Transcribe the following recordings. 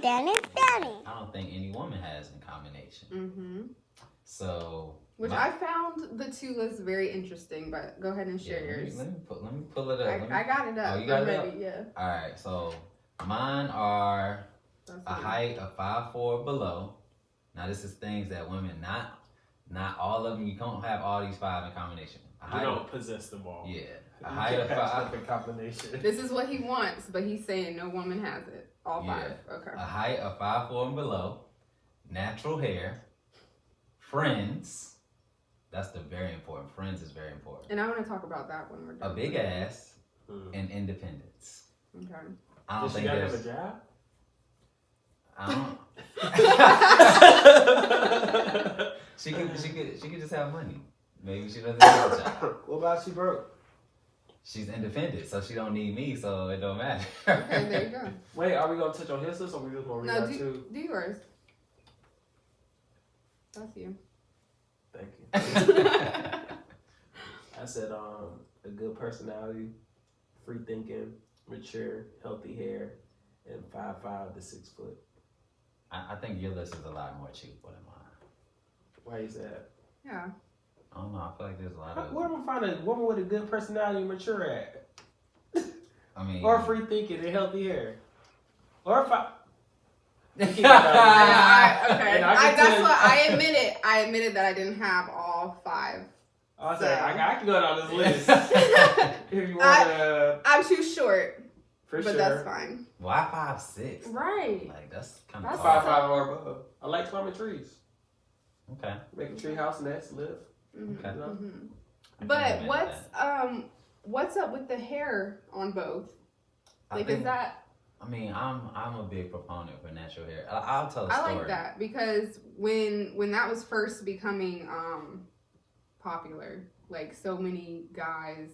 I don't think any woman has in combination. Mm-hmm. So. Which I found the two lists very interesting, but go ahead and share yours. Let me pull it up. I got it up. Oh, you got I'm it ready, up? yeah. Alright, so mine are a height of 5'4" below. Now this is things that women not all of them, you don't have all these 5 in combination. You don't possess them all. Yeah. A height of 5 in combination. This is what he wants, but he's saying no woman has it. All 5. Okay. A height of 5'4" and below. Natural hair. Friends. That's the very important. Friends is very important. And I want to talk about that when we're done. A big ass and independence. Okay. I don't think there's. Does she gotta have a job? I don't. she could just have money. Maybe she doesn't have a job. What about she broke? She's independent, so she don't need me, so it don't matter. Okay, there you go. Wait, are we gonna touch on his list, or we just gonna read out two? Do yours. That's you. Thank you. I said a good personality, free thinking, mature, healthy hair, and 5'5" to 6 foot. I think your list is a lot more cheaper than mine. Why is that? Yeah. I don't know. I feel like there's a lot of. Where am I find a woman with a good personality and mature at? I mean, or free thinking and healthy hair, or if I. Okay. That's what I admitted. I admitted that I didn't have all 5. I was like, I can go down this list if you want to. I'm too short, but that's fine. Why 5'6"? Right. Like that's kind of 5'5" or above. I like climbing trees. Okay. Make a tree house nest, live. Mm-hmm. Okay. Mm-hmm. But what's up with the hair on both? Like, is that? I mean, I'm a big proponent for natural hair. I'll tell a story. I like that because when that was first becoming popular, like so many guys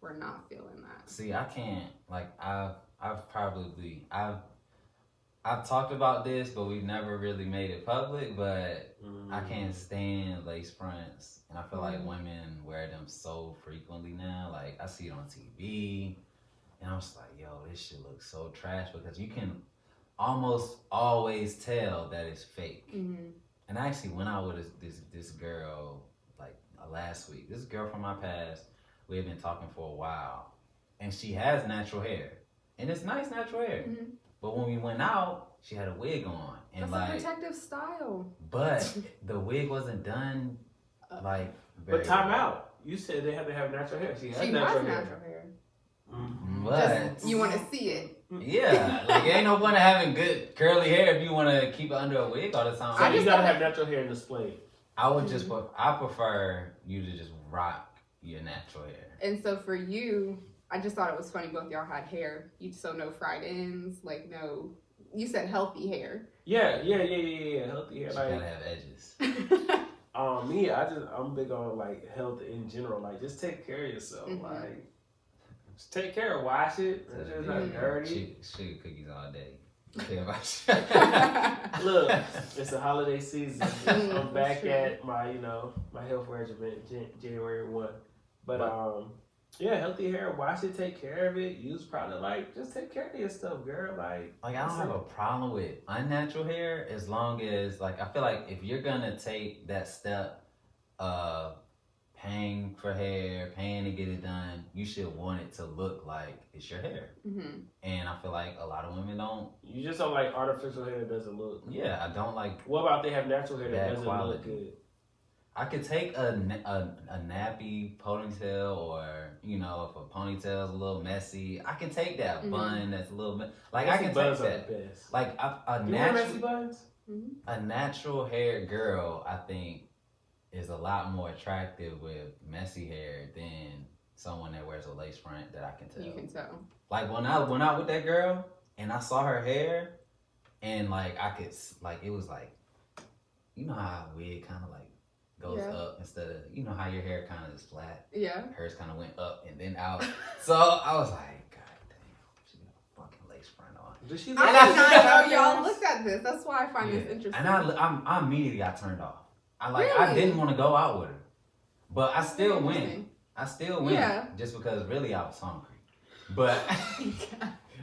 were not feeling that. See, I can't. Like I've talked about this, but we've never really made it public. But I can't stand lace fronts, and I feel like women wear them so frequently now. Like I see it on TV. And I'm just like, yo, this shit looks so trash because you can almost always tell that it's fake. Mm-hmm. And I actually went out with this girl like last week. This girl from my past, we had been talking for a while. And she has natural hair. And it's nice natural hair. Mm-hmm. But when we went out, she had a wig on. And that's a protective style. But the wig wasn't done like very But time out. You said they have to have natural hair. She has natural hair. Mm-hmm. But you want to see it. Yeah, like it ain't no point of having good curly hair if you want to keep it under a wig all the time. So you gotta have natural hair display. I would I prefer you to just rock your natural hair. And so for you, I just thought it was funny both y'all had hair. So no fried ends, like no. You said healthy hair. Yeah. Healthy hair. She like gotta have edges. I'm big on like health in general. Like just take care of yourself. Mm-hmm. Like. Just take care of wash it. It's not dirty. Sugar cookies all day. Look, it's the holiday season. I'm back at my my health regimen January 1. But healthy hair, wash it, take care of it, use product, like just take care of your stuff, girl. Like I don't have a problem with unnatural hair as long as like I feel like if you're gonna take that step of paying for hair, paying to get it done, you should want it to look like it's your hair. Mm-hmm. And I feel like a lot of women don't. You just don't like artificial hair that doesn't look. Yeah, I don't like. What about they have natural hair that doesn't look good? I could take a nappy ponytail, or if a ponytail's a little messy, I can take that bun that's a little like messy. I can take that. The best. Like a natural messy buns. Mm-hmm. A natural hair girl, I think, is a lot more attractive with messy hair than someone that wears a lace front that I can tell. You can tell. Like when I went out with that girl and I saw her hair, and like I could like it was like, how a wig kind of like goes up instead of how your hair kind of is flat. Yeah. Hers kind of went up and then out. So I was like, God damn, she got a fucking lace front on. Did she? I did not know y'all looked at this. That's why I find this interesting. And I immediately got turned off. I didn't want to go out with her, but I still went. Just because really I was hungry, but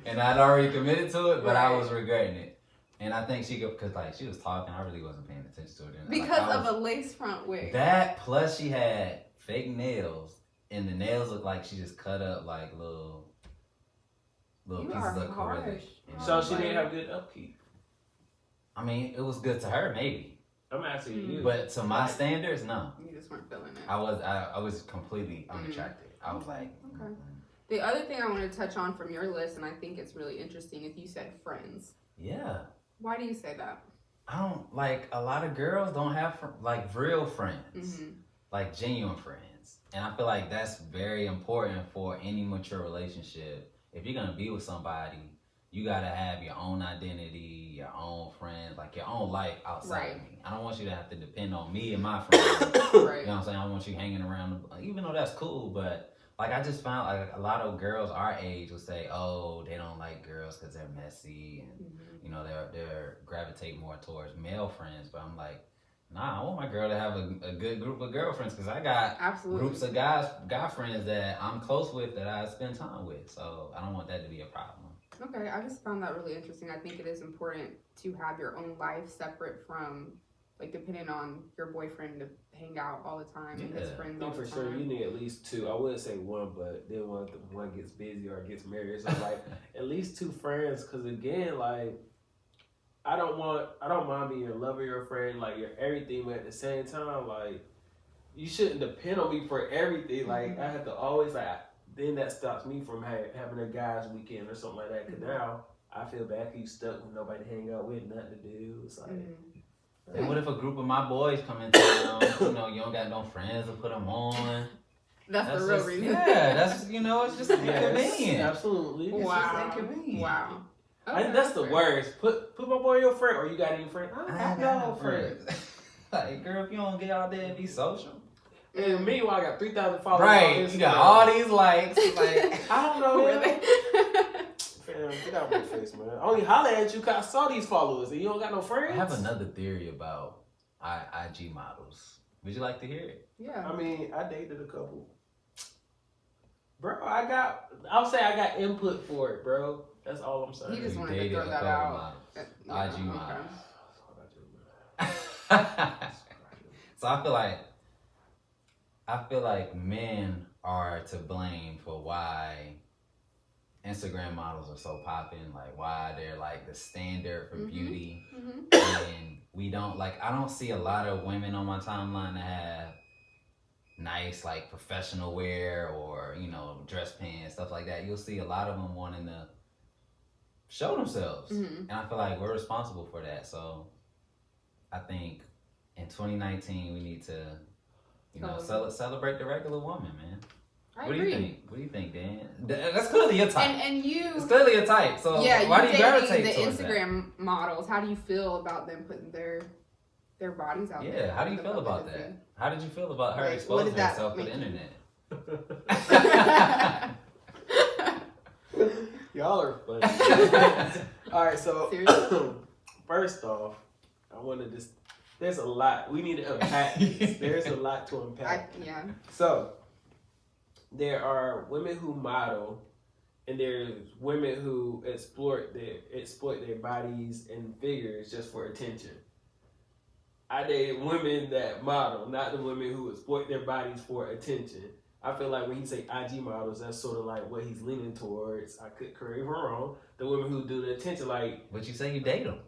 and I'd already committed to it, but I was regretting it. And I think she could, cause like she was talking, I really wasn't paying attention to her. Because of a lace front wig. That plus she had fake nails, and the nails looked like she just cut up like little pieces of acrylic. So she didn't have good upkeep. I mean, it was good to her, maybe. I'm asking you. But to my standards, no. You just weren't feeling it. I was completely unattractive. I was like, okay. The other thing I want to touch on from your list, and I think it's really interesting, is you said friends. Yeah. Why do you say that? I don't like a lot of girls don't have like real friends, like genuine friends, and I feel like that's very important for any mature relationship. If you're gonna be with somebody, you gotta have your own identity, your own friends, like your own life outside of me. I don't want you to have to depend on me and my friends. Right. You know what I'm saying? I want you hanging around, even though that's cool, but like I just found like a lot of girls our age will say, oh, they don't like girls because they're messy and you know they're gravitate more towards male friends. But I'm like, nah, I want my girl to have a good group of girlfriends because I got groups of guy friends that I'm close with that I spend time with. So I don't want that to be a problem. Okay, I just found that really interesting. I think it is important to have your own life separate from, like, depending on your boyfriend to hang out all the time and his friends all the time. For sure, you need at least two. I wouldn't say one, but then one gets busy or gets married. So like at least two friends, because again, like I don't mind being your lover, your friend, like your everything, but at the same time, like you shouldn't depend on me for everything. Like I have to always then that stops me from having a guys weekend or something like that. Because now I feel bad because you stuck with nobody to hang out with, nothing to do. It's like. And what if a group of my boys come in town? You know, you don't got no friends to put them on. That's the real reason. Yeah, that's it's just inconvenient. Absolutely. Wow. It's just inconvenient. Wow. Okay, I think that's the worst. Put my boy in your friend, or you got any friends? I ain't got no friends. Like, girl, if you don't get out there and be social. And meanwhile, I got 3,000 followers. Right, you got all these likes. Like, I don't know, really. Fam, get out of my face, man. I only holler at you because I saw these followers and you don't got no friends. I have another theory about IG models. Would you like to hear it? Yeah. I mean, I dated a couple. Bro, I'll say I got input for it, bro. That's all I'm saying. He just wanted to throw that out. IG models. So I feel like men are to blame for why Instagram models are so popping, like why they're like the standard for beauty. And we don't I don't see a lot of women on my timeline that have nice like professional wear or, you know, dress pants, stuff like that. You'll see a lot of them wanting to show themselves. And I feel like we're responsible for that. So I think in 2019 we need to, you know, celebrate the regular woman, man. I agree. What do you think, Dan? That's clearly your type. And you... It's clearly your type. So why do you gravitate the towards Instagram models? How do you feel about them putting their bodies out there? Yeah, how do you feel about that? How did you feel about her exposing herself to the internet? Y'all are funny. All right, so first off, I wanted to... There's a lot. We need to unpack this. There's a lot to unpack. So... There are women who model, and there's women who exploit their bodies and figures just for attention. I dated women that model, not the women who exploit their bodies for attention. I feel like when he say IG models, that's sort of like what he's leaning towards. I could correct him wrong. The women who do the attention, like. But you say you date them.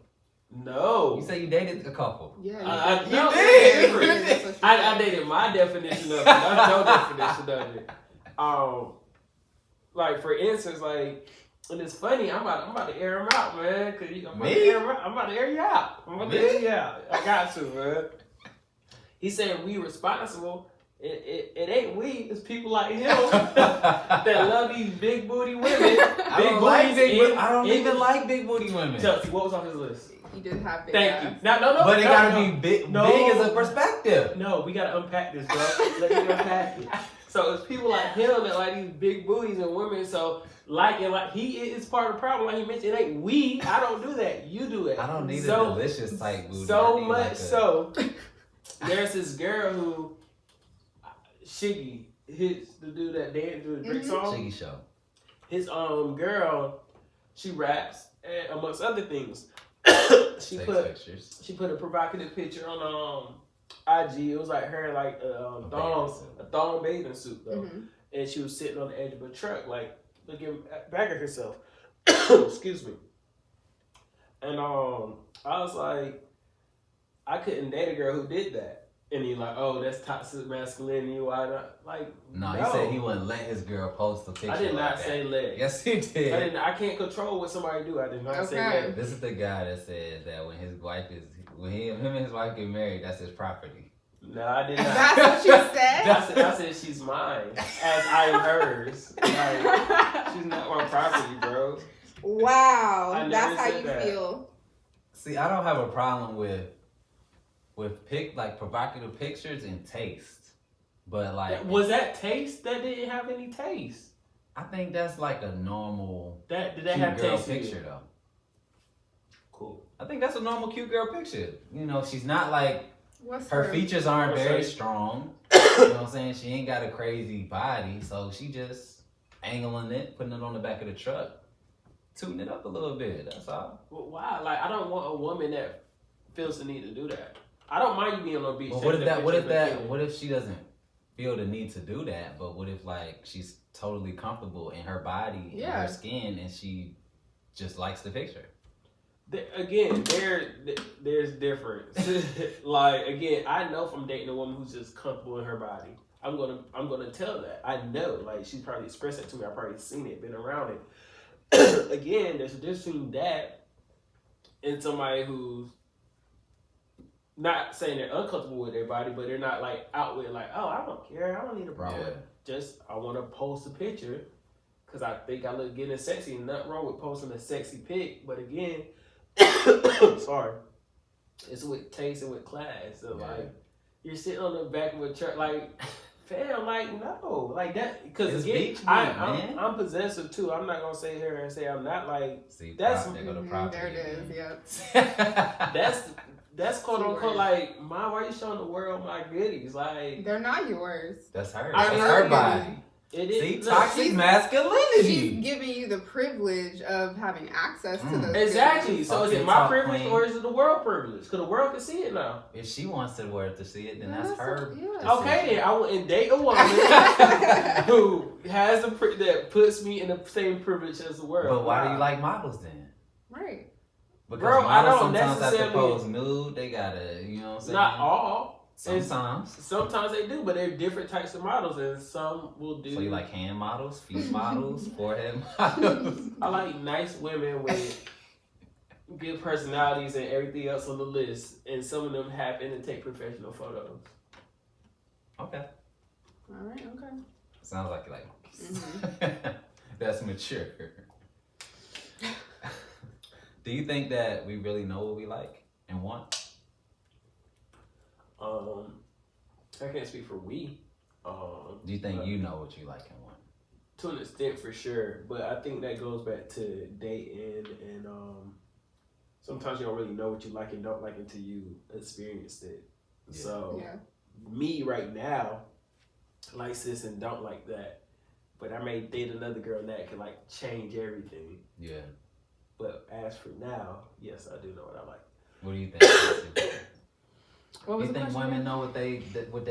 No. You say you dated a couple. Yeah. You did. I dated my definition of it. That's your definition of it. Like for instance, like, and it's funny. I'm about to air him out, man. I'm about to air you out. I got to, man. He said we responsible. It ain't we. It's people like him that love these big booty women. I don't even like big booty women. Chelsea, what was on his list? He did have big Thank ass. you. No. But it gotta be big. No. Big as a perspective. No, we gotta unpack this, bro. Let me unpack it. So it's people like him that like these big booties and women. So he is part of the problem. Like he mentioned, it ain't we. I don't do that. You do it. I don't need a delicious type booty. So much so. There's this girl who Shiggy, the dude that danced to the Drake song. Shiggy Show. His girl, she raps amongst other things. she Take put pictures. she put a provocative picture on IG. It was like her like a thong bathing suit though, and she was sitting on the edge of a truck like looking back at herself. Excuse me. And I was like, I couldn't date a girl who did that. And he like, oh, that's toxic masculinity. Why not? Like, no, he said he wouldn't let his girl post a picture. I did not like say that. let. Yes, he did. I can't control what somebody do. I did not say let. This is the guy that said that when him and his wife get married, that's his property. No, I did not. That's what you said? I said she's mine, as I am hers. Like, she's not my property, bro. Wow, that's how you that. feel. See, I don't have a problem with provocative pictures and taste, but like, was that taste? That didn't have any taste. I think that's like a normal did that cute have girl taste picture though. Cool. I think that's a normal cute girl picture. You know, she's not like her her features aren't What's very her? strong. You know what I'm saying? She ain't got a crazy body, so she just angling it, putting it on the back of the truck, tuning it up a little bit. That's all. Well, why? Like, I don't want a woman that feels the need to do that. I don't mind you being on the beach. Well, what if she doesn't feel the need to do that? But what if like she's totally comfortable in her body, in her skin, and she just likes the picture? Again, there's difference. Like, again, I know from dating a woman who's just comfortable in her body. I'm gonna tell that. I know. Like, she's probably expressed it to me. I've probably seen it, been around it. Again, there's a difference between that and somebody who's not saying they're uncomfortable with their body, but they're not like out with like, oh, I don't care, I don't need a bra. Yeah. Just I want to post a picture because I think I look good and sexy. Nothing wrong with posting a sexy pic, but again, sorry, it's with taste and with class. So like, you're sitting on the back of a truck, like, fam, like no, like that, because again, I'm possessive too. I'm not gonna sit here and say I'm not. Like, see, that's there it is. Yep. That's quote unquote like, Mom, why are you showing the world my goodies? Like, they're not yours. That's her. That's her body. It is. See, toxic masculinity. She's giving you the privilege of having access to those. Exactly. Goodies. So is it my privilege or is it the world privilege? Because the world can see it now. If she wants the world to see it, then that's her. Okay, then I wouldn't date a woman who has that puts me in the same privilege as the world. But why do you like models then? Right. Because bro, models I don't sometimes have to necessarily pose nude. They gotta, you know what I'm saying? Not all. Sometimes they do, but they're different types of models, and some will do. So you like hand models, feet models, forehead models? I like nice women with good personalities and everything else on the list, and some of them happen to take professional photos. Okay. All right. Okay. Sounds like you like monkeys. That's mature. Do you think that we really know what we like and want? I can't speak for we. Do you think you know what you like and want? To an extent, for sure, but I think that goes back to dating, and sometimes you don't really know what you like and don't like until you experienced it. Yeah. So, me right now, like this and don't like that, but I may date another girl and that can like change everything. Yeah. But as for now, yes, I do know what I like. What do you think? What was you the think question women know what they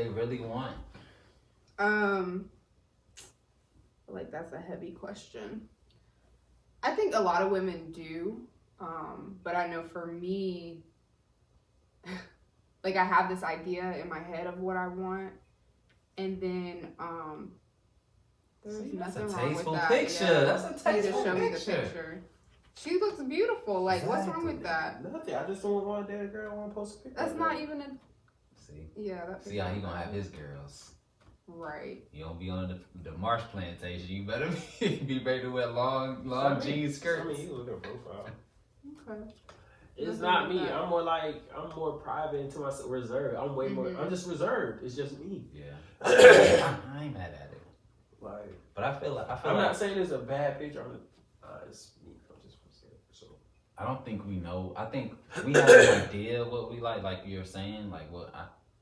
really want? Like, that's a heavy question. I think a lot of women do, but I know for me, like, I have this idea in my head of what I want, and then there's nothing wrong with that. Picture. Yeah. That's a tasteful show picture. me the picture. She looks beautiful. Like, what's wrong with that? Nothing. I just don't want to date a girl. I want to post a picture. That's not even a. See. Yeah. That See how he gonna have his girls. Right. You don't be on the marsh plantation. You better be ready to wear long jean skirts. I mean, you look at her profile. Okay. It's not me. I'm more private into myself, reserved. I'm way more. I'm just reserved. It's just me. Yeah. I ain't mad at it. Like, but I feel I'm not saying it's a bad picture. It's me. I'm just reserved. So I don't think we know. I think we have an idea of what we like you're saying, like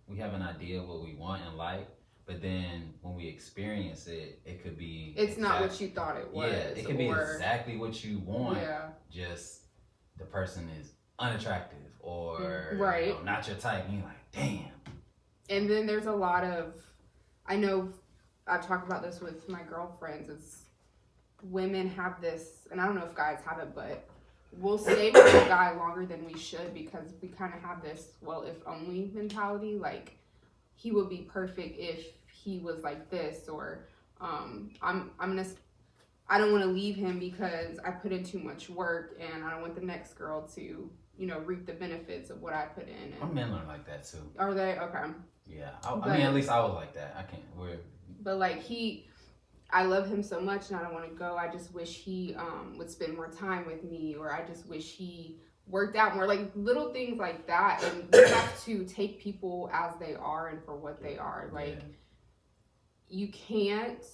we have an idea of what we want and like. But then when we experience it, it could be. It's not what you thought it was. Yeah, it could be exactly what you want. Yeah. Just the person is unattractive or right. Not your type. And you're like, damn. And then there's a lot of, I know I've talked about this with my girlfriends, is women have this, and I don't know if guys have it, but we'll stay with a guy longer than we should because we kind of have this, well, if only mentality. Like, he would be perfect if he was like this, or I don't want to leave him because I put in too much work, and I don't want the next girl to, reap the benefits of what I put in. And Men are like that too. are they? Okay. Yeah. I mean, at least I was like that. I can't. But like I love him so much, and I don't want to go. I just wish he would spend more time with me, or I just wish he worked out more. Like little things like that. And you have to take people as they are and for what they are. Like you can't.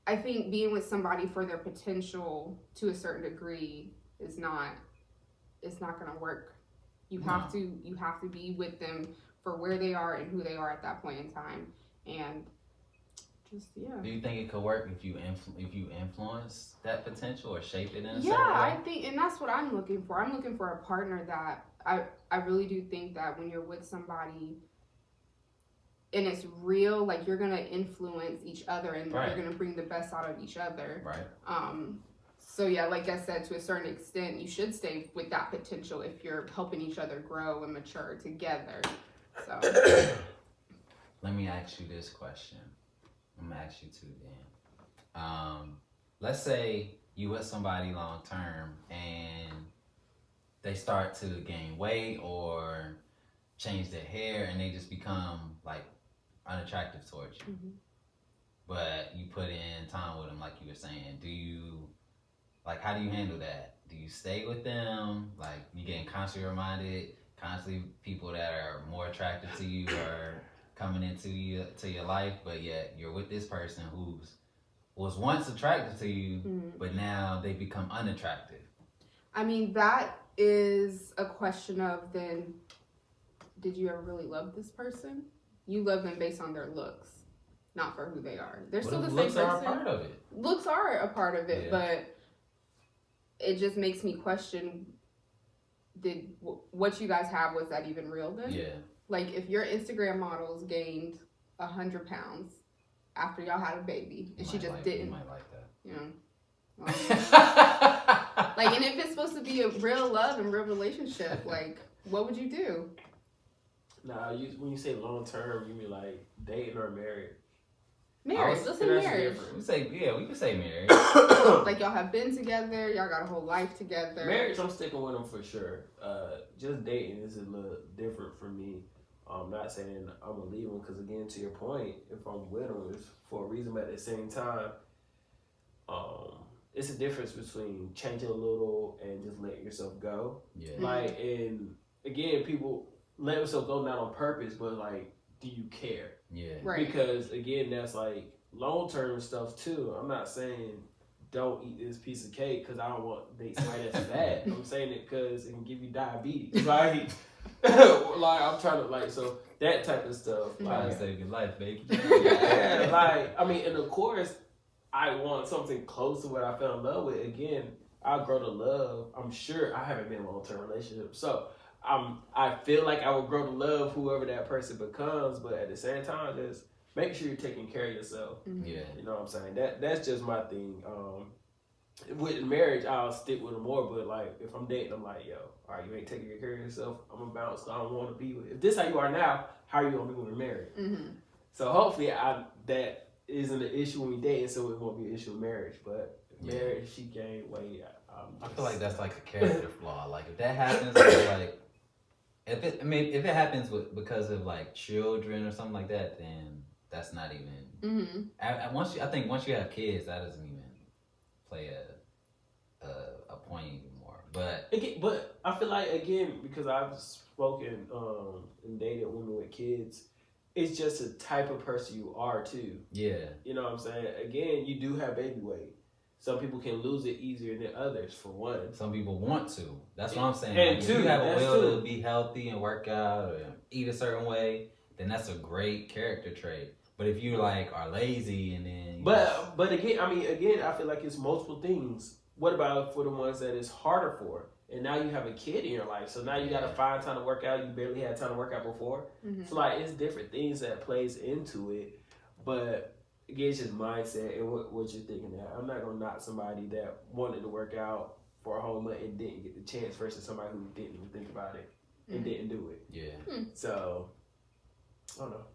I think being with somebody for their potential to a certain degree is not. It's not going to work. You have to be with them for where they are and who they are at that point in time, and just Do you think it could work if you influence that potential or shape it in a certain way? Yeah, I think, and that's what I'm looking for. I'm looking for a partner that I really do think that when you're with somebody and it's real, like you're gonna influence each other and you're gonna bring the best out of each other. Right. So yeah, like I said, to a certain extent, you should stay with that potential if you're helping each other grow and mature together. So let me ask you this question. I'm gonna ask you too, Dan. Let's say you with somebody long term and they start to gain weight or change their hair and they just become like unattractive towards you. Mm-hmm. But you put in time with them, like you were saying. How do you handle that? Do you stay with them? Like, you getting constantly reminded, constantly people that are more attractive to you are coming into your life, but yet you're with this person was once attractive to you, but now they become unattractive. I mean, that is a question of then, did you ever really love this person? You love them based on their looks, not for who they are. They're still the same person. Looks are a part of it. Looks are a part of it, but it just makes me question, what you guys have, was that even real then? Yeah. Like, if your Instagram models gained 100 pounds after y'all had a baby, and she just didn't. You might like that. Like, and if it's supposed to be a real love and real relationship, like, what would you do? Nah, when you say long term, you mean like dating or married? Marriage. Let's say marriage. We can say marriage. Like, y'all have been together, y'all got a whole life together. Marriage, I'm sticking with them for sure. Just dating is a little different for me. I'm not saying I'm gonna leave them, because again, to your point, if I'm with them, it's for a reason. But at the same time, it's a difference between changing a little and just letting yourself go. Yeah. Like, and again, people let themselves go not on purpose, but like, do you care? Yeah. Right. Because again, that's like long-term stuff too. I'm not saying don't eat this piece of cake because I don't want to date somebody that's fat. I'm saying it because it can give you diabetes. Like, I'm trying to so that type of stuff. Trying to save your life, baby. Yeah, I mean, and of course, I want something close to what I fell in love with. Again, I'll grow to love. I'm sure I haven't been in a long-term relationship, so I feel like I will grow to love whoever that person becomes, but at the same time, just make sure you're taking care of yourself. Mm-hmm. Yeah. You know what I'm saying? That's just my thing. With marriage, I'll stick with them more, but like if I'm dating, I'm like, yo, all right, you ain't taking care of yourself, I'm gonna bounce. I don't want to be with. If this how you are now, how are you gonna be when we're married? Mm-hmm. So hopefully, that isn't an issue when we date, so it won't be an issue in marriage. But marriage, she gained weight. I feel like that's like a character flaw. Like if that happens, like. If it happens because of like children or something like that, then that's not even. Mm-hmm. Once you have kids, that doesn't even play a point anymore. But I feel like, again, because I've spoken and dated women with kids, it's just a type of person you are too. Yeah. You know what I'm saying? Again, you do have baby weight. Some people can lose it easier than others, for one. Some people want to. That's what I'm saying. And like, two, if you have a will to be healthy and work out or eat a certain way, then that's a great character trait. But if you are lazy and then but again, I feel like it's multiple things. What about for the ones that it's harder for? and now you have a kid in your life. So now you got to find time to work out. You barely had time to work out before. Mm-hmm. So like it's different things that plays into it, but again, it's just mindset and what you're thinking. That I'm not gonna knock somebody that wanted to work out for a whole month and didn't get the chance versus somebody who didn't even think about it and didn't do it. Yeah. So I don't know.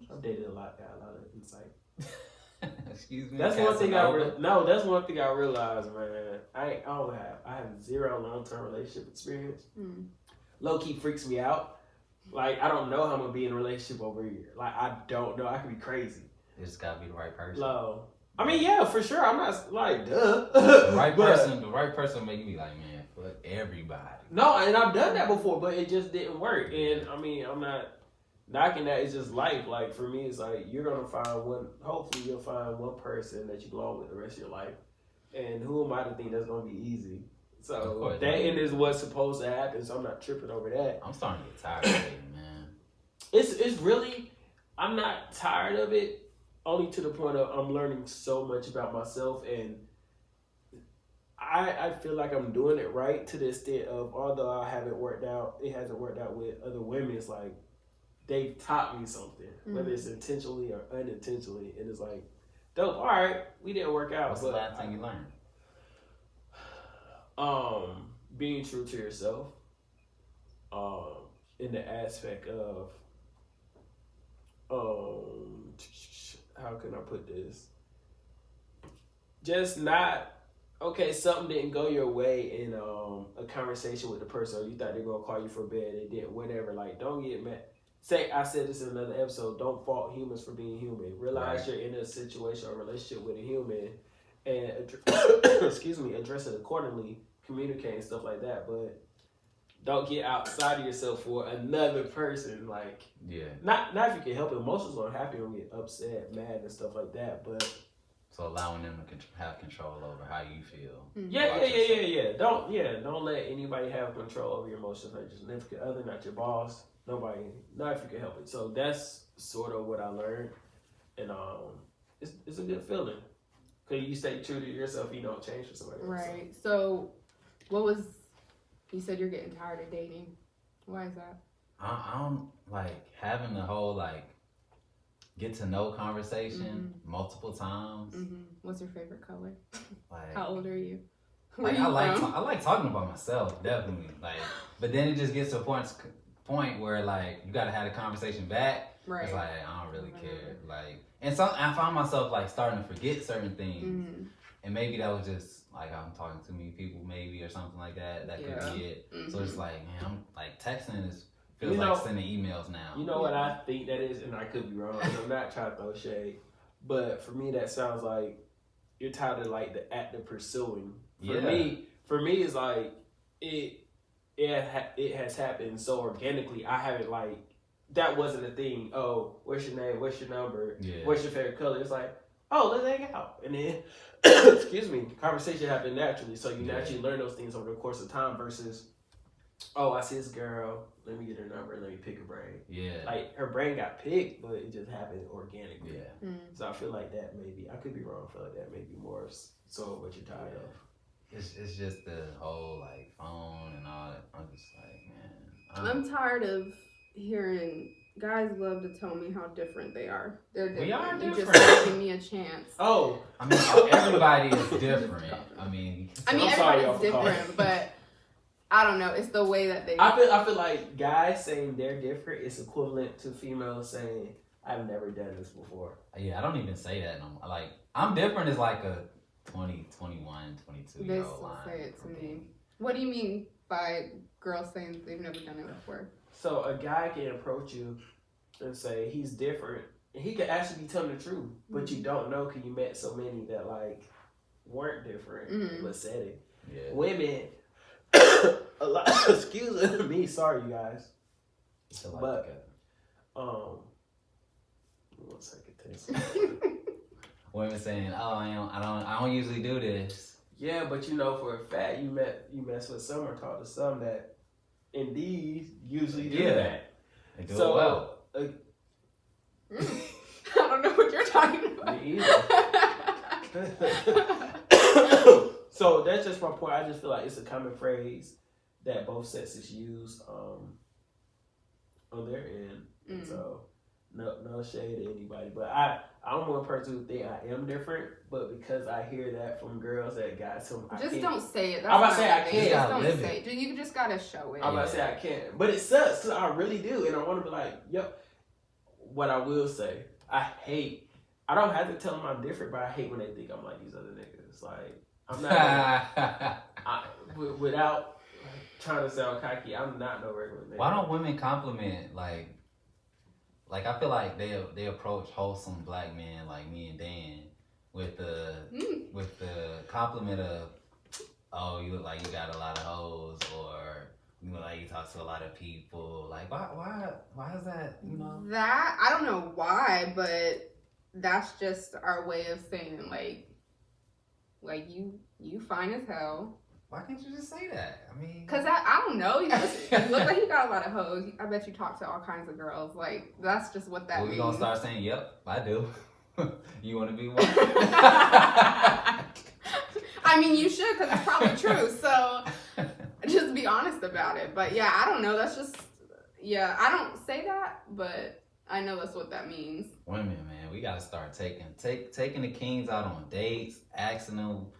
I've dated a lot, got a lot of insight. Excuse me. That's one thing that's one thing I realized, man. I have zero long-term relationship experience. Low key freaks me out. Like I don't know how I'm gonna be in a relationship over a year. Like I don't know. I could be crazy. It's gotta be the right person. Low. I mean, yeah, for sure. I'm not like duh. The right person make me like, man, fuck everybody. No, and I've done that before, but it just didn't work. And I mean, I'm not knocking that. It's just life. Like for me, it's like you're gonna find one. Hopefully, you'll find one person that you belong with the rest of your life. And who am I to think that's gonna be easy? So that is what's supposed to happen. So I'm not tripping over that. I'm starting to get tired of dating, man. It's really, I'm not tired of it. Only to the point of I'm learning so much about myself, and I feel like I'm doing it right to the extent of although it hasn't worked out with other women. It's like they've taught me something, whether it's intentionally or unintentionally, and it's like, dope. All right, we didn't work out. What's the last thing you learned? Being true to yourself. In the aspect of how can I put this? Just not okay. Something didn't go your way in a conversation with the person, or you thought they were gonna call you for bed. They didn't. Whatever. Like, don't get mad. Say I said this in another episode. Don't fault humans for being human. Realize you're in a situation or relationship with a human, and address it accordingly. Communicate and stuff like that, but don't get outside of yourself for another person. Like, not if you can help it. Emotions gonna happen. You'll get upset, mad, and stuff like that. But so allowing them to have control over how you feel. Yeah. Don't let anybody have control over your emotions. Like your significant other, not your boss. Nobody. Not if you can help it. So that's sort of what I learned, and it's a good feeling because you stay true to yourself. You don't change for somebody else. Right. So, you said you're getting tired of dating. Why is that? I'm like having the whole like get to know conversation multiple times. What's your favorite color? Like, how old are you? Like I like talking about myself, definitely. Like, but then it just gets to a point where like you gotta have a conversation back. Right. It's like I don't really care. Like, and so I find myself like starting to forget certain things, and maybe that was just like I'm talking to many people, maybe, or something like that. That could be it. So it's like, man, I'm like texting feels like sending emails now. You know what I think that is, and I could be wrong. And I'm not trying to throw shade, but for me that sounds like you're tired of like the act of pursuing. For me, it's like it has happened so organically. I haven't like that wasn't a thing. Oh, what's your name? What's your number? What's your favorite color? It's like, oh, let's hang out, and then conversation happened naturally. So you naturally learn those things over the course of time versus, oh, I see this girl, let me get her number, let me pick her brain. Like her brain got picked, but it just happened organically. So I feel like that maybe, I could be wrong, I feel like that may be more so what you're tired of. It's just the whole like phone and all that. I'm just like, man, I'm tired of hearing guys love to tell me how different they are. They're different. We are different. Just give me a chance. Oh, I mean, everybody is different. I mean, everybody's different, but I don't know. It's the way that they. I feel like guys saying they're different is equivalent to females saying I've never done this before. Yeah, I don't even say that. No, like I'm different is like a 20, 21, 22 year old line. Say it to me. What do you mean by girls saying they've never done it before? So a guy can approach you and say he's different, and he could actually be telling the truth, but you don't know because you met so many that like weren't different but said it. Women, a lot. Excuse me, sorry you guys, but one second, women saying, "Oh, I don't usually do this." Yeah, but you know for a fact you mess with some or talk to some that indeed usually do that. They do it well. I don't know what you're talking about. Me either. So that's just my point. I just feel like it's a common phrase that both sexes use on their end. And so no shade to anybody, but I'm one person who think I am different, but because I hear that from girls that got some, don't say it. That's I'm about to say I can't. Just don't say it. You just gotta show it. I'm about to say I can't, but it sucks because I really do, and I want to be like, yep. What I will say, I don't have to tell them I'm different, but I hate when they think I'm like these other niggas. Like I'm not without trying to sound cocky. I'm not no regular nigga. Why don't women compliment like I feel like they approach wholesome black men like me and Dan with the compliment of, oh, you look like you got a lot of hoes, or you look like you talk to a lot of people. Like why is that, you know? That I don't know why, but that's just our way of saying like you fine as hell. Why can't you just say that? I mean, cause I don't know. You look like you got a lot of hoes. I bet you talk to all kinds of girls. Like that's just what that means. We gonna start saying, "Yep, I do." You want to be one? I mean, you should, cause it's probably true. So just be honest about it. But yeah, I don't know. That's just I don't say that, but I know that's what that means. Women, man, we gotta start taking the kings out on dates, asking them.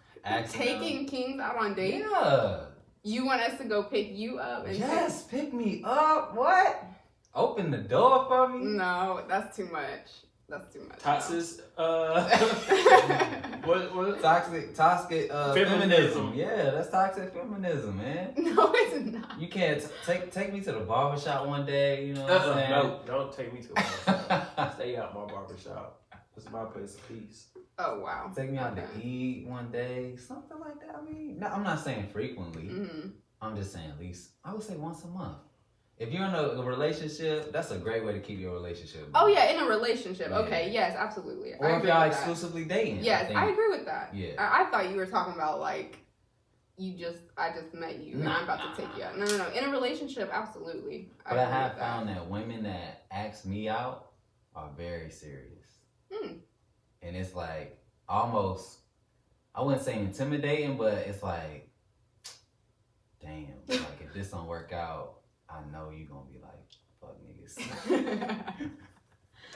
Taking kings out on dates? Yeah. You want us to go pick you up? Yes, pick me up. What? Open the door for me? No, that's too much. That's too much. Toxic. What? Toxic feminism. Yeah, that's toxic feminism, man. No, it's not. You can't take me to the barbershop one day. You know what I'm saying? No, don't take me to the barbershop. Stay out my barbershop. It's my place of peace. Oh, wow. Take me out to eat one day, something like that. I mean, no, I'm not saying frequently. Mm-hmm. I'm just saying at least, I would say once a month. If you're in a relationship, that's a great way to keep your relationship going. Oh, yeah, in a relationship. Yeah. Okay, yes, absolutely. Or if y'all exclusively dating. Yes, I agree with that. Yeah. I thought you were talking about, like, I just met you and I'm about to take you out. No. In a relationship, absolutely. But I have found that women that ask me out are very serious. And it's like almost, I wouldn't say intimidating, but it's like, damn, like if this don't work out, I know you're gonna be like, fuck niggas.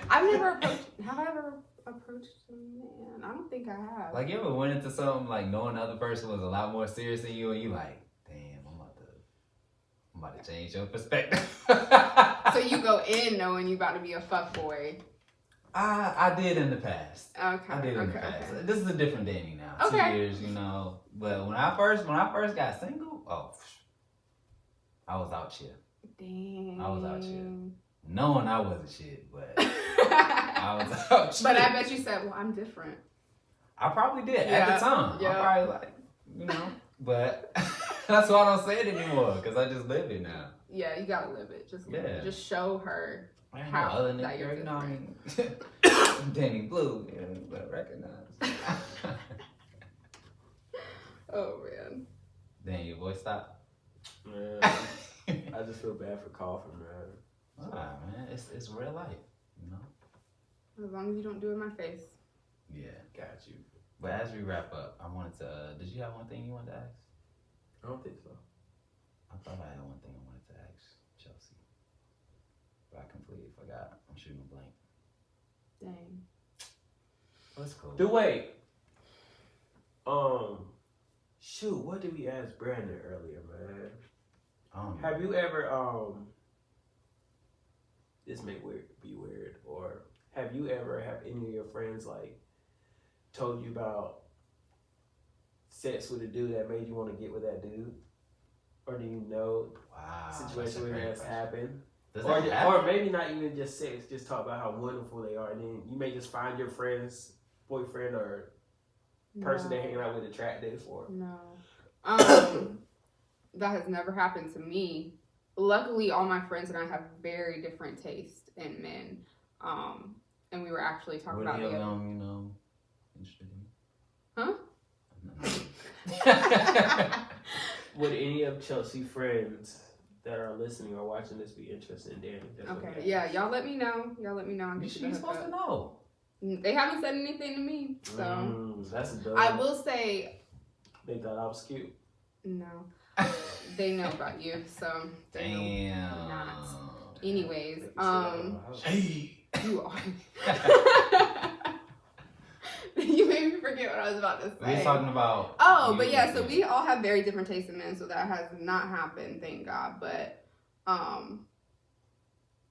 Have I ever approached a man? I don't think I have. Like you ever went into something like knowing the other person was a lot more serious than you, and you like, damn, I'm about to change your perspective. So you go in knowing you about to be a fuckboy. I did in the past. Okay. I did in the past. Okay. This is a different Danny now. Okay. 2 years, you know. But when I first got single, I was out here. Dang. I was out here. Knowing I wasn't shit, but I was out here. But I bet you said, well, I'm different. I probably did at the time. Yeah. I probably you know. But that's why I don't say it anymore, because I just live it now. Yeah, you gotta live it. Just show her. How other nigga, you know what I mean? Danny Blue, but recognize. Oh man. Then your voice stopped. Man, I just feel bad for coughing, man. Man, it's real life, you know. As long as you don't do it in my face. Yeah, got you. But as we wrap up, I wanted to. Did you have one thing you wanted to ask? I don't think so. I thought I had one thing I wanted to ask Chelsea. I completely forgot. I'm shooting a blank. Dang. That's cool. Wait. Shoot, what did we ask Brandon earlier, man? Have you ever, this may be weird, or have you ever any of your friends, like, told you about sex with a dude that made you want to get with that dude? Or do you know situation where that's happened? Or maybe not even just sex, just talk about how wonderful they are, and then you may just find your friend's boyfriend or person they're hanging out with attractive, or no. That has never happened to me. Luckily, all my friends and I have very different tastes in men. And we were actually talking about you know, interested in? Huh? Would any of Chelsea friends that are listening or watching this be interested in Danny? Okay, yeah, y'all let me know. She's supposed to know. They haven't said anything to me, so that's a dope. I will say, They thought I was cute. No. They know about you, so they know not. Anyways, Hey. you are. You made me forget what I was about to say. We were talking about. Oh, but yeah, so we all have very different tastes in men, so that has not happened, thank God. But,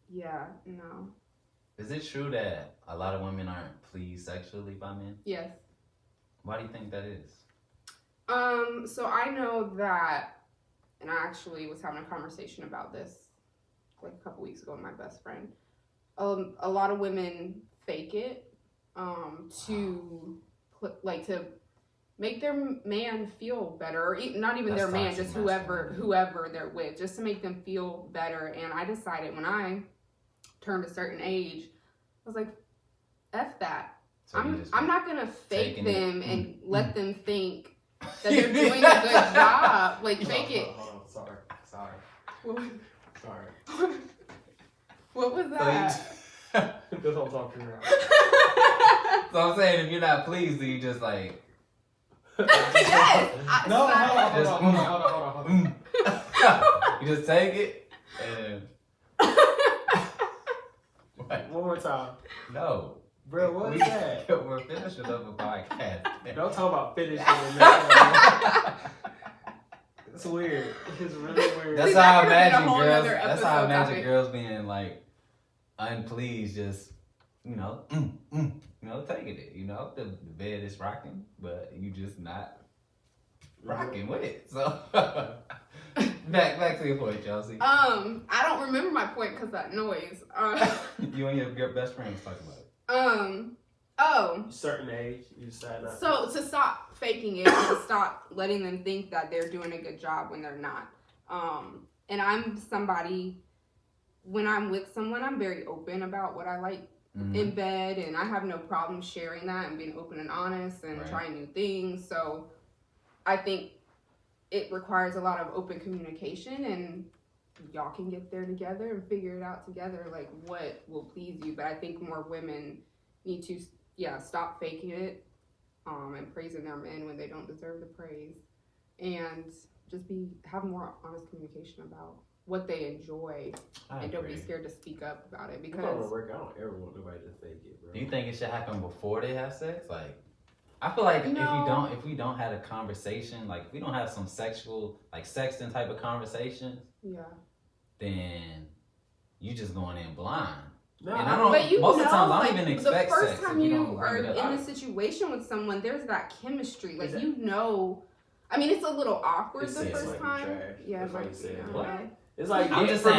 yeah, no. Is it true that a lot of women aren't pleased sexually by men? Yes. Why do you think that is? So I know that, and I actually was having a conversation about this like a couple weeks ago with my best friend. A lot of women fake it, to make their man feel better, or not even their man, just whoever they're with, just to make them feel better. And I decided when I turned a certain age, I was like, F that. So I'm not gonna fake them and let them think that they're doing a good job. Like, fake it. Hold on. Sorry. What was that? That's what I'm talking about. So I'm saying, if you're not pleased, then you just like. Yes. Hold on. You just take it and. What? One more time. No. Bro, what is that? We're finishing up a podcast. Don't talk about finishing. It's weird. It's really weird. That's how I imagine girls. That's how I imagine girls being like unpleased, just taking it. The bed is rocking, but you just not rocking with it. So back to your point, Chelsea. I don't remember my point because that noise. You and your best friend was talking about it. Certain age, you decide not. So to stop faking it, and to stop letting them think that they're doing a good job when they're not. And I'm somebody, when I'm with someone, I'm very open about what I like in bed, and I have no problem sharing that and being open and honest and trying new things. So I think it requires a lot of open communication, and y'all can get there together and figure it out together, like what will please you. But I think more women need to stop faking it and praising their men when they don't deserve the praise, and just have more honest communication about what they enjoy, and don't be scared to speak up about it. Because I don't ever want nobody to fake it, bro. Do you think it should happen before they have sex? Like, I feel like if we don't have a conversation, like if we don't have some sexual, like sexting type of conversations, then you just going in blind. No, and I don't. But most of the times, I don't even expect the first sex time you are in a situation with someone, there's that chemistry. Like, I mean, it's a little awkward the first time. Yeah, it's like I'm just saying.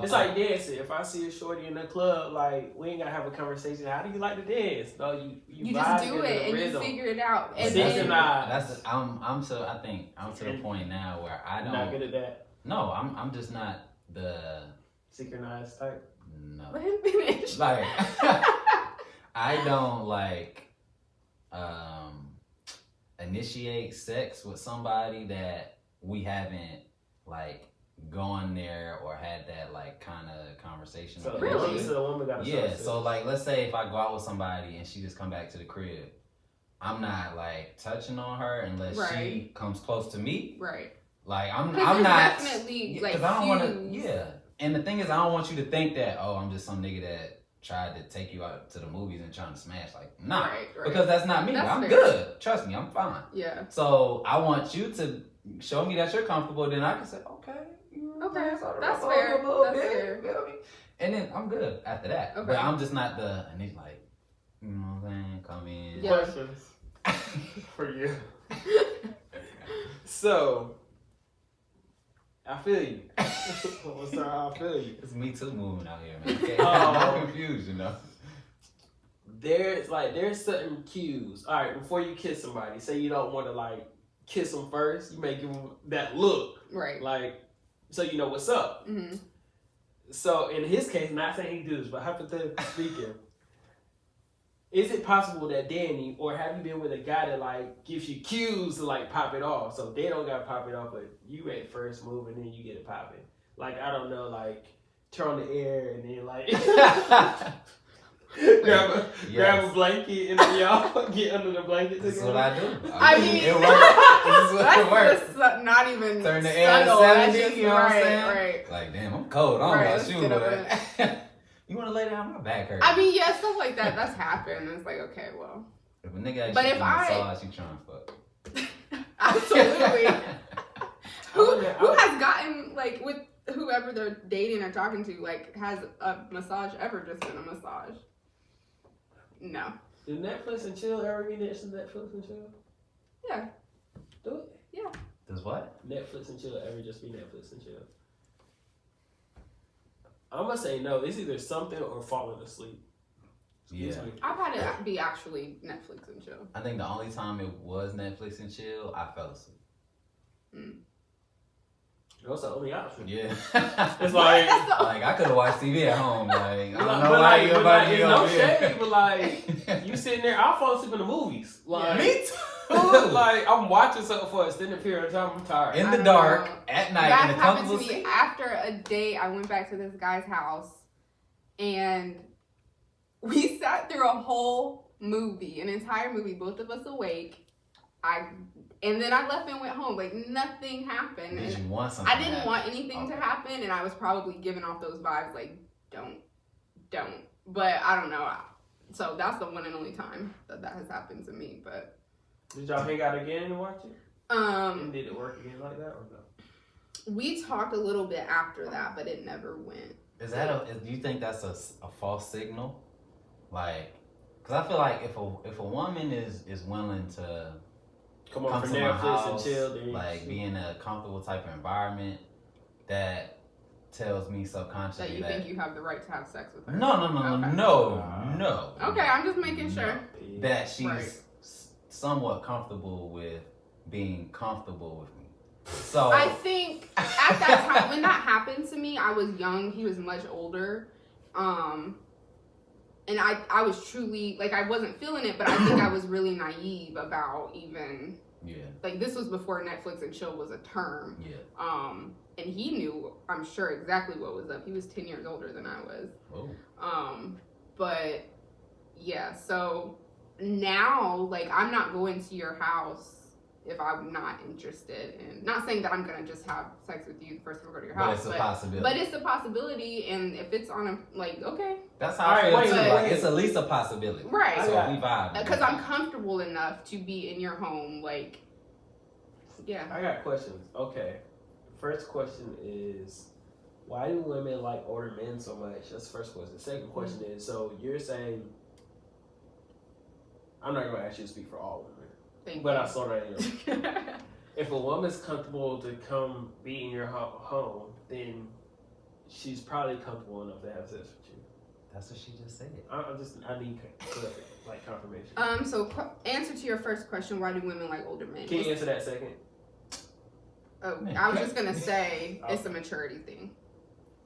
It's like dancing. If I see a shorty in the club, like we ain't gotta have a conversation. How do you like to dance? No, you just do it and you figure it out. And I'm to the point now where I don't. Not good at that. No, I'm just not the synchronized type. No. Let him finish. Like, I don't initiate sex with somebody that we haven't gone there or had that kind of conversation. So really? So the woman got so let's say if I go out with somebody and she just come back to the crib, I'm not touching on her unless she comes close to me. Right. I'm not definitely because I don't want to. And the thing is, I don't want you to think that I'm just some nigga that tried to take you out to the movies and trying to smash. Because that's not me. I'm good. Trust me, I'm fine. Yeah. So I want you to show me that you're comfortable. Then I can say, okay, that's fair. That's fair. And then I'm good after that. Okay. But I'm just not the you know what I'm saying? Come in. Yeah. Questions for you. So. I feel you. I feel you. It's me too moving out here, man. Okay. I'm confused, There's certain cues. All right, before you kiss somebody, say you don't want to kiss them first, you may give them that look, right? So you know what's up. Mm-hmm. So in his case, not saying he does, but hypothetically speaking, is it possible that Danny, or have you been with a guy that gives you cues to pop it off? So they don't gotta pop it off, but you at first move and then you get it popping. I don't know, turn on the air and then grab a blanket and then y'all get under the blanket. That's what I do. I mean, it works. This is what it works. That's not even Turn the air to subtle. 70, That's just you know what I'm right, saying? right. Like, damn, I'm cold. I don't Right, know let's about you, get up but you want to lay down? My back hurts. I mean, yeah, stuff like that. That's happened. It's like, okay, well. If a nigga But actually if massage, you trying to fuck. Absolutely. Who has gotten, like, with whoever they're dating or talking to, like, has a massage ever just been a massage? No. Did Netflix and chill ever be next to Netflix and chill? Yeah. Do it? Yeah. Does what? Netflix and chill ever just be Netflix and chill? I'm gonna say no. It's either something or falling asleep. Yeah. I've had it be actually Netflix and chill. I think the only time it was Netflix and chill, I fell asleep. That's the only option. Yeah. It's like I could have watched TV at home. Like, I don't know but why like, you but about like, to it's go no here. shade, but like you sitting there, I'll fall asleep in the movies. Like Me too. like I'm watching something for an extended period of time. I'm tired. In I the don't dark, know. at night, That in a happened comfortable to me seat. after a date. I went back to this guy's house and we sat through a whole movie, an entire movie, both of us awake. And then I left and went home. Like, nothing happened. Did And you want something? I didn't want anything to happen, and I was probably giving off those vibes like, don't. But I don't know. So that's the one and only time that has happened to me. But Did y'all hang out again and watch it? And did it work again like that or no? we talked a little bit after that, but it never went. Is that do you think that's a false signal? Like, because I feel like if a woman is willing to Come on, come for to my Netflix house, and chill, then like be in a comfortable type of environment, that tells me subconsciously That you think you have the right to have sex with her. No. Okay, I'm just making sure. That she's Right. somewhat comfortable with being comfortable with me. So I think at that time when that happened to me, I was young. He was much older. And I was truly, like, I wasn't feeling it, but I think I was really naive about even, like, this was before Netflix and chill was a term. And he knew, I'm sure, exactly what was up. He was 10 years older than I was. But, yeah, so now, like, I'm not going to your house if I'm not interested in, not saying that I'm gonna just have sex with you the first time I go to your house, but it's a possibility. But it's a possibility, and if it's on a, like, okay. That's how I feel too. but- Like, it's at least a possibility. Right. So if we vibe. Because I'm comfortable enough to be in your home, like, yeah. I got questions. Okay. First question is, why do women like older men so much? That's the first question. The second question is, so you're saying, I'm not going to ask you to speak for all women, but I sort of am. If a woman's comfortable to come be in your home, then she's probably comfortable enough to have sex with you. That's what she just said. I need like confirmation. So answer to your first question, why do women like older men? Can you answer that second? Oh, I was just gonna say it's a maturity thing.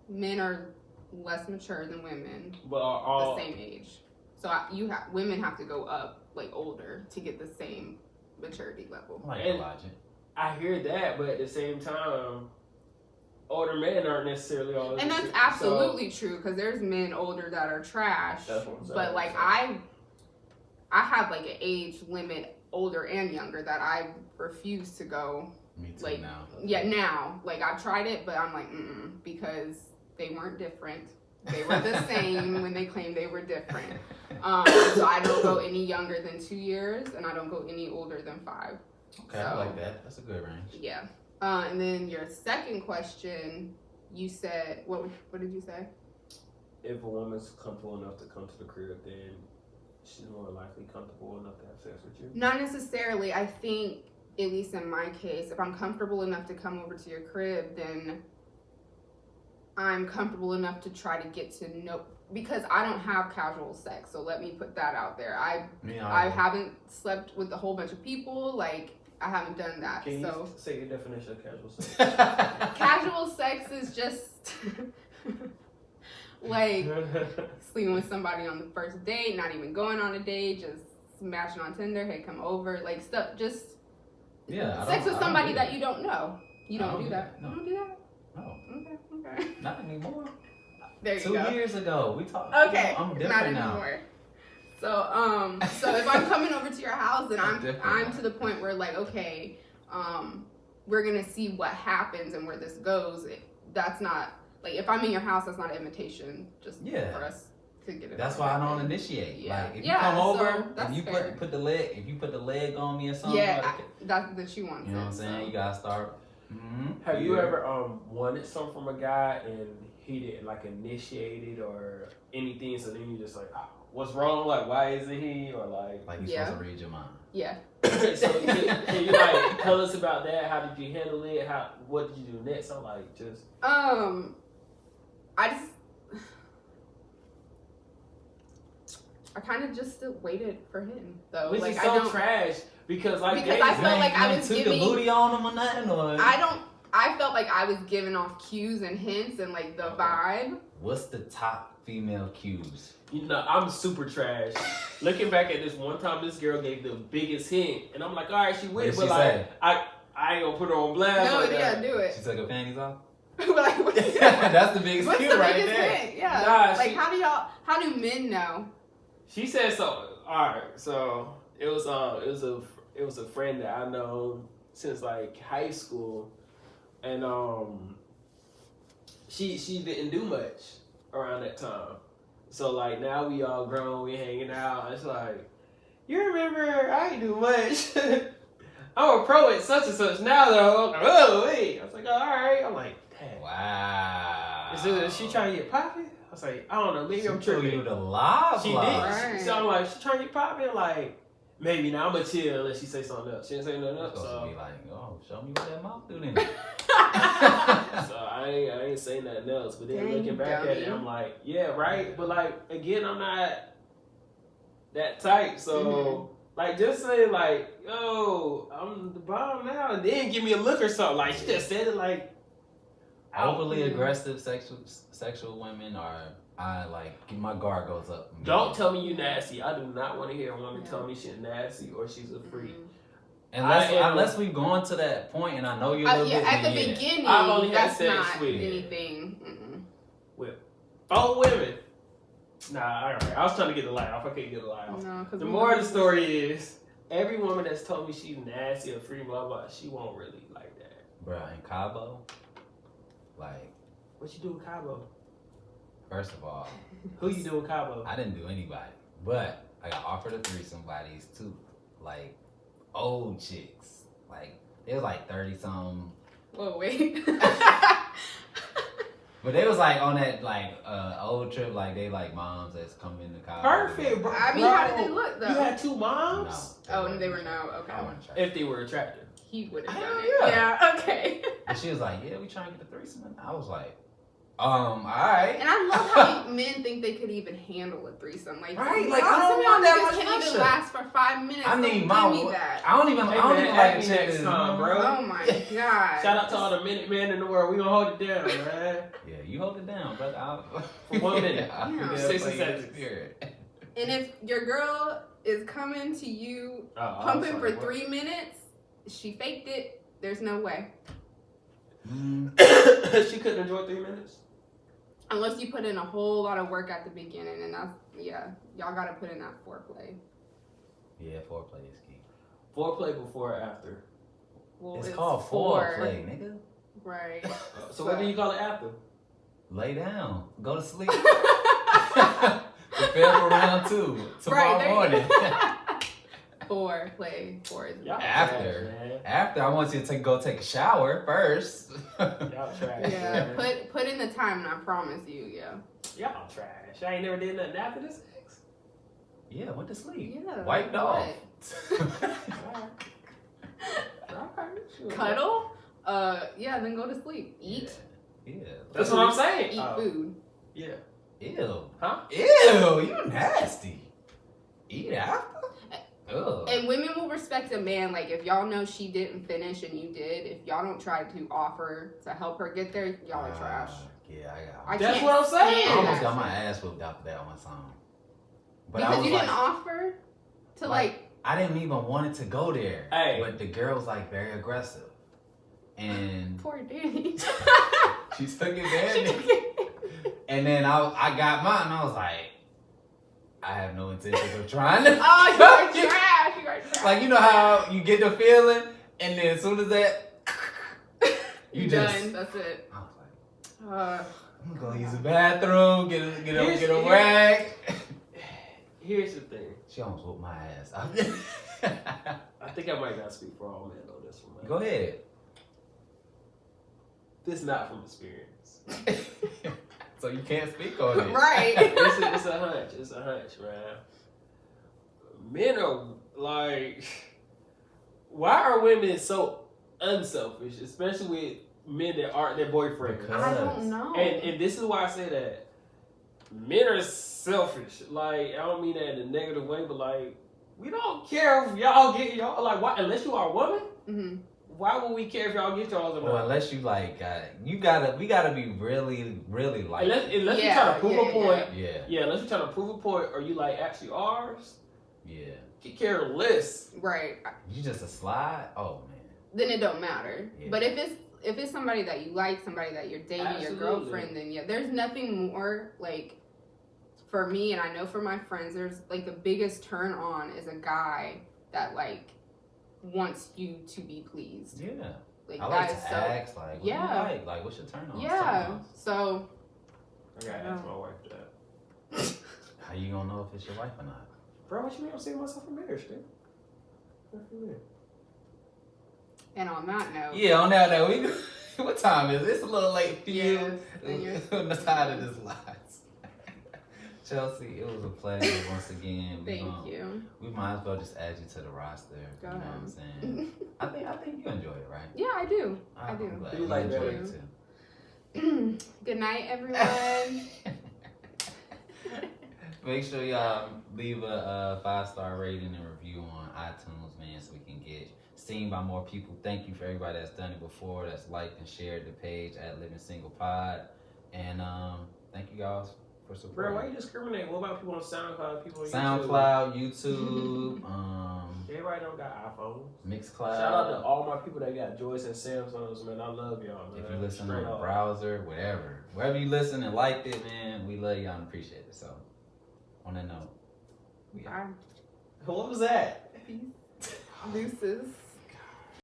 Men are less mature than women, But all the same age. So women have to go up, like, older to get the same maturity level. Like logic. I hear that, but at the same time, older men aren't necessarily always. And that's absolutely true, because there's men older that are trash. That's what I'm saying. But, like, I have, like, an age limit, older and younger, that I refuse to go. Me too, like, now. Yeah, now. Like, I've tried it, but I'm like, because they weren't different. They were the same when they claimed they were different. So I don't go any younger than 2 years, and I don't go any older than 5. Okay, I like that. That's a good range. Yeah. And then your second question, you said, what did you say? If a woman's comfortable enough to come to the crib, then she's more likely comfortable enough to have sex with you? Not necessarily. I think, at least in my case, if I'm comfortable enough to come over to your crib, then I'm comfortable enough to try to get to know, because I don't have casual sex, so let me put that out there. I haven't slept with a whole bunch of people, like, I haven't done that. Can you so say your definition of casual sex? casual sex is just like sleeping with somebody on the first date, not even going on a date, just matching on Tinder, hey, come over, like, stuff, just sex with somebody that you don't know. You don't do that. No. You don't do that? No. Okay. Not anymore. There you 2 go. years ago. We talked. Okay, I'm not different now. anymore. So if I'm coming over to your house and I'm Different. to the point where like, okay, we're gonna see what happens and where this goes. That's not like if I'm in your house, that's not an invitation. Just for us to get it. That's why I don't initiate. Yeah. Like if you come over, so if you put the leg on me or something. Yeah, that's that she wants. You know what I'm saying? You gotta start. Have you ever wanted something from a guy and he didn't like initiate it or anything? So then you just like, oh, what's wrong? Like, why isn't he? Or like he's supposed to read your mind. Yeah. So can you like tell us about that? How did you handle it? What did you do next? I'm like just. I kind of just still waited for him though. Which like is so trash because I felt like I was giving the booty on him or nothing. Or I felt like I was giving off cues and hints and like the vibe. What's the top female cues? You know, I'm super trash. Looking back at this one time, this girl gave the biggest hint, and I'm like, all right, she with it, but like, I ain't gonna put her on blast. No, like yeah, do it. She took her panties off. Like, that's the biggest what's cue the right biggest there. hint? Yeah. Nah, like, how do men know? She said so. All right, so it was a friend that I know since like high school, and she didn't do much around that time. So like now we all grown, we hanging out. It's like, you remember I ain't do much. I'm a pro at such and such now though. I'm like, oh wait. I was like, oh, all right. I'm like, damn. Wow. Is she trying to get popping? I was like, I don't know. Maybe I'm threw tripping. you the live. She lie. did. So I'm like, she trying to get popping? Like, maybe now I'm gonna chill unless she say something else. She didn't say nothing else. So be like, oh, show me what that mouth do then. So I ain't saying nothing else. But then looking back at it, I'm like, yeah, right. But like again, I'm not that type. So like, just say like, yo, I'm the bomb now, and then give me a look or something. Like she just said it like. Overly aggressive sexual women are, I like, my guard goes up. Don't tell me you nasty. I do not want to hear a woman tell me she's nasty or she's a freak. Unless we've gone to that point and I know you're a little bit. At the beginning, I've only had that's sex not with anything. With 4 women. Nah, alright. I was trying to get the light off. I couldn't get the light off. No, the more of the story is, every woman that's told me she's nasty or freak, blah, blah, she won't really like that. Bruh, in Cabo, like. What you do in Cabo? First of all. Who you do in Cabo? I didn't do anybody. But I got offered a threesome by these two, like, old chicks. Like, they was like 30-something. Whoa, wait. But they was like on that like old trip, like they like moms that's coming to college. Perfect, bro. I mean, how did they look though? You had 2 moms? No. Oh, they were no. Okay. I wasn't trying. If they were attractive. He would have Hell done it. yeah. Yeah, okay. And she was like, yeah, we trying to get the threesome. And I was like, all right. And I love how men think they could even handle a threesome. Like, right? Like, I don't want that much can't even pressure. last for 5 minutes. I need my. Give me that. I don't even like me next time, bro. Oh my god. Shout out to all the minute men in the world. We gonna hold it down, man. Yeah, you hold it down, brother. For 1 minute. Yeah. 60 seconds. And if your girl is coming to you pumping for 3 minutes, she faked it. There's no way. She couldn't enjoy 3 minutes? Unless you put in a whole lot of work at the beginning, and that's, y'all gotta put in that foreplay. Yeah, foreplay is key. Foreplay before or after? Well, it's called foreplay, nigga. Right. So what do you call it after? Lay down. Go to sleep. Prepare for round 2 tomorrow morning. Foreplay. After I want you to go take a shower first. Y'all trash. Yeah, put in the time, and I promise you, Y'all trash. I ain't never did nothing after this sex. Yeah, went to sleep. Yeah. Wiped off. Cuddle? Yeah, then go to sleep. Eat. Yeah. That's what I'm saying. Eat food. Yeah. Ew. Huh? Ew, you nasty. Eat after? Ugh. And women will respect a man, like, if y'all know she didn't finish and you did, if y'all don't try to offer to help her get there, y'all are trash. Yeah, That's what I'm saying. I almost got my ass whooped after that one song. But because I was you didn't offer to, I didn't even want it to go there. Hey. But the girl was, like, very aggressive. And poor Danny. she took advantage. And then I got mine, and I was like, I have no intentions of trying to. Oh, you are trash. You are trash. Like, you know how you get the feeling, and then as soon as that, you done. That's it. I was like, I'm gonna use the God. bathroom, get a rag. Here's the thing. She almost whooped my ass. I think I might not speak for all men on this one. Man. Go ahead. This is not from experience. So you can't speak on it. Right. It's a hunch. It's a hunch, man. Men are like, why are women so unselfish, especially with men that aren't their boyfriends? Because- I don't know. And this is why I say that men are selfish. Like, I don't mean that in a negative way, but like, we don't care if y'all get y'all like why unless you are a woman. Mm-hmm. Why would we care if y'all get y'all? Well, unless you like, we gotta be really, really like. Unless you Yeah, try to prove yeah, a point. Yeah. Yeah, unless you try to prove a point, or you like actually ours. Yeah. Get care less. Right. You just a slide? Oh man. Then it don't matter. Yeah. But if it's somebody that you like, somebody that you're dating, Absolutely. your girlfriend, then yeah, there's nothing more like for me, and I know for my friends, there's like the biggest turn on is a guy that like wants you to be pleased. Yeah. Like I like that is to so ask, like, what do Yeah. you like? Like, what's your turn on? yeah. So I gotta ask my wife that. How you gonna know if it's your wife or not? Bro, what you mean I'm saving myself from marriage, dude? What you mean? and on that note, Yeah, on that note, what time is it? It's a little late for Yes, you. and you're- On the side of this lies. Chelsea, it was a pleasure once again. thank you. We might as well just add you to the roster. Go you know ahead. what I'm saying? I think you enjoyed it, right? Yeah, I do. I do. I'm glad Do you you like enjoyed that? it too. Good night, everyone. Make sure y'all leave a 5-star rating and review on iTunes, man, so we can get seen by more people. Thank you for everybody that's done it before, that's liked and shared the page at Living Single Pod. And thank you guys for Bro, supporting. why you discriminate? What about people on SoundCloud? People on SoundCloud, YouTube, Everybody don't got iPhones. Mixcloud. Shout out to all my people that got Joyce and Samsungs, man. I love y'all, man. If you listen on Straight a up. browser, wherever you listen and liked it, man, we love y'all and appreciate it. So, on that note, we out. Bye. What was that? Deuces.